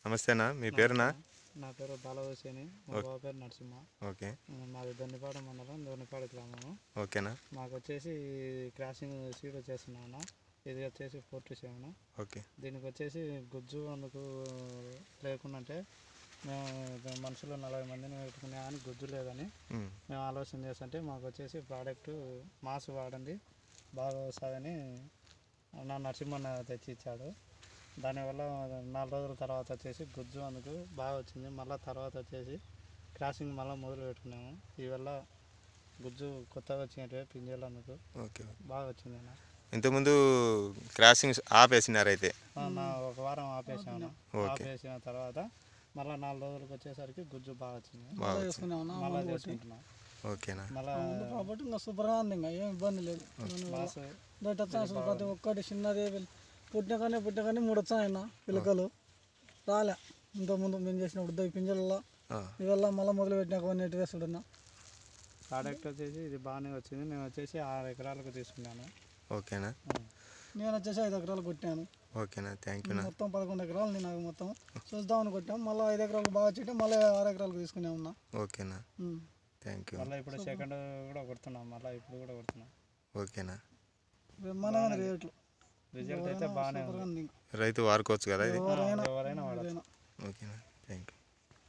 నమస్తే అన్న, మీ పేరునా? నా పేరు బాలవసేని, మా బాబు పేరు నరసింహ. ఓకే. మాది దొన్నిపాడు మండలం, దొన్నిపాడు గ్రామము. ఓకేనా. మాకు వచ్చేసి క్రాసింగ్ సీడ్ వచ్చేస్తున్నాను. ఇది వచ్చేసి 47. ఓకే. దీనికి వచ్చేసి గుజ్జు అందుకు లేకుండా అంటే మేము మనుషులు 40 మందిని పెట్టుకునే కానీ గుజ్జు లేదని మేము ఆలోచన చేస్తుంటే మాకు వచ్చేసి ప్రోడక్ట్ మాస్ వాడండి బాగా వస్తుందని నా నరసింహన్న తెచ్చి ఇచ్చాడు. దానివల్ల 4 రోజుల తర్వాత వచ్చేసి గుజ్జు అందుకు బాగా వచ్చింది. మళ్ళీ తర్వాత వచ్చేసి క్రాసింగ్ మళ్ళీ మొదలు పెట్టుకున్నాము. ఈవల్ల గుజ్జు కొత్తగా వచ్చినట్టు పింజలు అందుకు ఓకే బాగా వచ్చింది అన్న. ఇంతకుముందు క్రాసింగ్ ఆపేసినారు అయితే? ఒక వారం ఆపేసాను. ఆపేసిన తర్వాత మళ్ళీ 4 రోజులకు వచ్చేసరికి గుజ్జు బాగా వచ్చింది. మళ్ళీ చేసుకుంటున్నాం. ఓకేనా. కాబట్టి ఇంకా సూపర్గా ఉంది, ఇంకా ఏం ఇబ్బంది లేదు. ప్రతి ఒక్కటి చిన్నది పుట్టిన కానీ 3 వచ్చాయన్న పిలకలు రాలే. ఇంతకుముందు మేము చేసినప్పుడు పింజలలో ఇవల్ల మళ్ళీ మొదలు పెట్టినాక నెట్ వేస్తున్నా. ప్రోడక్ట్ వచ్చేసి ఇది బాగానే వచ్చింది. నేను వచ్చేసి 6 ఎకరాలకు తీసుకున్నాను. ఓకేనా. నేను వచ్చేసి 5 ఎకరాలు కొట్టాను. ఓకేనా, థ్యాంక్ యూ. మొత్తం 11 ఎకరాలు నేను మొత్తం చూద్దామని కొట్టాం. మళ్ళీ 5 ఎకరాలకు బాగా వచ్చింటే మళ్ళీ 6 ఎకరాలకు తీసుకునే ఉన్నా. ఓకేనా, థ్యాంక్ యూ. మళ్ళీ ఇప్పుడు సెకండ్ కూడా కొడుతున్నాం. మళ్ళీ ఇప్పుడు కూడా కొడుతున్నాం. ఓకేనా. బ్రహ్మాండమైన రేట్లు, రిజల్ట్ అయితే బాగానే ఉంది. రైతు వాడుకోవచ్చు కదా ఇది? ఎవరైనా వాడచ్చు. ఓకేనా, థ్యాంక్ యూ.